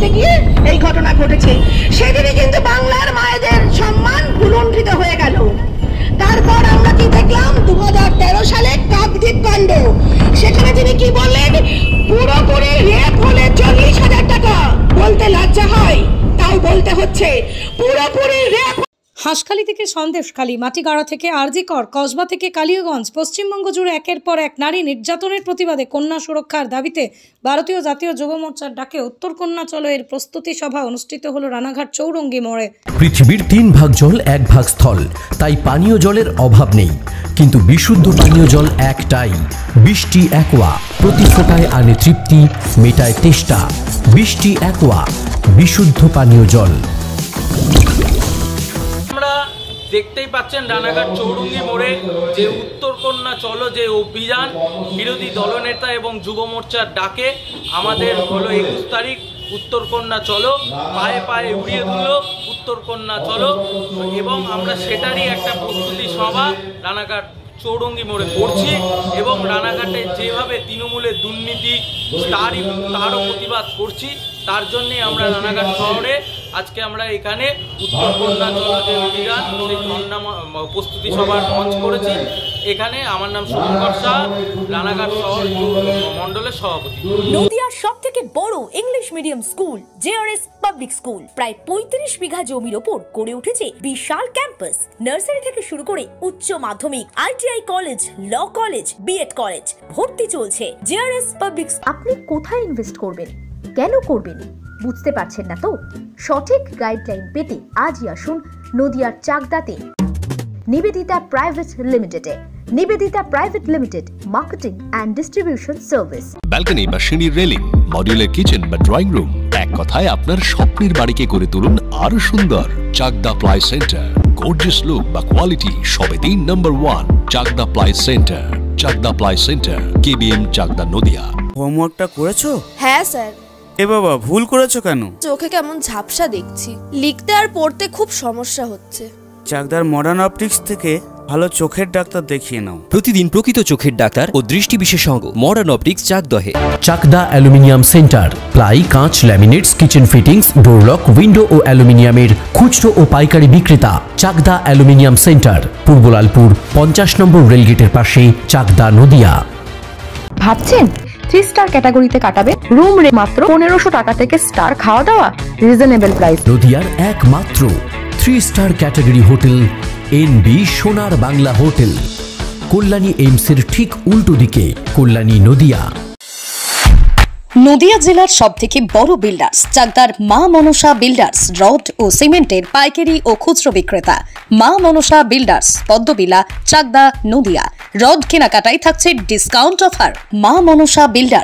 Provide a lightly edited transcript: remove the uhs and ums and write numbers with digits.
করতে গিয়ে এই ঘটনা ঘটেছে। সেদিনই কিন্তু বাংলার মায়েদের সম্মান ভুলুণ্ঠিত হয়ে গেল। তারপর আমরা কি দেখলাম 2013 সালে কাকদ্বীপ কাণ্ড। সেখানে তিনি কি বললেন, পুরোপুরি রেপ হলে 40,000 টাকা। বলতে লজ্জা হয়, তাও বলতে হচ্ছে পুরোপুরি রেপ। হাঁসখালি থেকে সন্দেশখালী, মাটিগাড়া থেকে আরজিকর, কসবা থেকে কালিয়াগঞ্জ, পশ্চিমবঙ্গ জুড়ে একের পর এক নারী নির্যাতনের প্রতিবাদে কন্যা সুরক্ষার দাবিতে ভারতীয় জাতীয় যুব মোর্চার ডাকে উত্তর কন্যা চলো এর প্রস্তুতি সভা অনুষ্ঠিত হলো রানাঘাট চৌরঙ্গি মোড়ে। পৃথিবীর 3 ভাগ জল 1 ভাগ স্থল, তাই পানীয় জলের অভাব নেই, কিন্তু বিশুদ্ধ পানীয় জল একটাই, বৃষ্টি অ্যাকোয়া। প্রতি ফোঁটায় আনে তৃপ্তি, মেটায় তেষ্টা। বৃষ্টি অ্যাকোয়া, বিশুদ্ধ পানীয় জল। দেখতেই পাচ্ছেন রানাঘাট চৌরঙ্গি মোড়ে যে উত্তর কন্যা চলো যে অভিযান বিরোধী দলনেতা এবং যুব মোর্চার ডাকে আমাদের হলো 21 তারিখ উত্তর কন্যা চলো, পায়ে পায়ে উড়িয়ে দিল উত্তর কন্যা চলো, এবং আমরা সেটারই একটা প্রস্তুতি সভা রানাঘাট চৌরঙ্গি মোড়ে করছি। এবং রানাঘাটে যেভাবে তৃণমূলের দুর্নীতি তারও প্রতিবাদ করছি, তার জন্যে আমরা রানাঘাট শহরে আজকে আমরা এখানে উত্তর কন্যা চলো যে অভিযান সেই কন্যা প্রস্তুতি সভার মঞ্চ করেছি। এখানে আমার নাম শুভঙ্কর শাহ, রানাঘাট শহর মণ্ডলের সভাপতি। নদিয়ার সবথেকে বড় English medium school JRS public school প্রায় 35 বিঘা জমির ওপর গড়ে উঠেছে বিশাল ক্যাম্পাস। নার্সারি থেকে শুরু করে উচ্চ মাধ্যমিক, ITI college, law college, BEd college ভর্তি চলছে। JRS public. আপনি কোথায় ইনভেস্ট করবেন, কেন করবেন বুঝতে পারছেন না তো? সঠিক গাইডলাইন পেতে আজই আসুন নদিয়ার চাকদাতে নিবেদিতা প্রাইভেট লিমিটেডে। Nivedita private limited, marketing and distribution service. Balcony বা সিঁড়ির রেলিং, মডিউলার কিচেন বা ড্রয়িং রুম, এক কথায় আপনার স্বপ্নের বাড়িকে করে তুলুন আরো সুন্দর। Chakda ply centre, gorgeous look বা কোয়ালিটি সবে 3 নম্বর 1 Chakda ply centre. Chakda ply centre, KBM, Chakda, Nadia. হোমওয়ার্কটা করেছো? হ্যাঁ স্যার। এ বাবা, ভুল করেছো কেন? চোখে কেমন ঝাপসা দেখছি, লিখতে আর পড়তে খুব সমস্যা হচ্ছে। চাকদার মডার্ন অপটিক্স থেকে ভালো চোখের ডাক্তার দেখিয়ে নাও। প্রতিদিন প্রকৃত চোখের ডাক্তার ও দৃষ্টি বিশেষজ্ঞ মডার্ন অপটিক্স চাকদহে। চাকদা অ্যালুমিনিয়াম সেন্টার, প্লাই, কাঁচ, laminates, kitchen fittings, doorlock, window ও অ্যালুমিনিয়ামের খুচরো ও পাইকারি বিক্রেতা। চাকদা অ্যালুমিনিয়াম সেন্টার, পূর্বলালপুর 50 নম্বর রেলগেটের পাশে, চাকদা, নদিয়া। ভাবছেন 3 স্টার ক্যাটাগরিতে কাটাবে? রুম রে মাত্র 1500 টাকা থেকে স্টার, খাওয়া দাওয়া রিজনেবল প্রাইস। নদিয়ার একমাত্র 3 স্টার ক্যাটাগরি হোটেল এনবি সোনার বাংলা হোটেল, কল্যাণী এইমসের ঠিক উল্টো দিকে, কল্যাণী, নদিয়া। নদিয়া জেলার সবথেকে বড় বিল্ডার্স চাকদার মা মনসা বিল্ডার্স, রড ও সিমেন্টের পাইকারি ও খুচরো বিক্রেতা। মা মনসা বিল্ডার্স, পদ্মবিলা, চাকদা, নদিয়া। রড কেনাকাটায় থাকছে ডিসকাউন্ট অফার। মা মনসা বিল্ডার্স,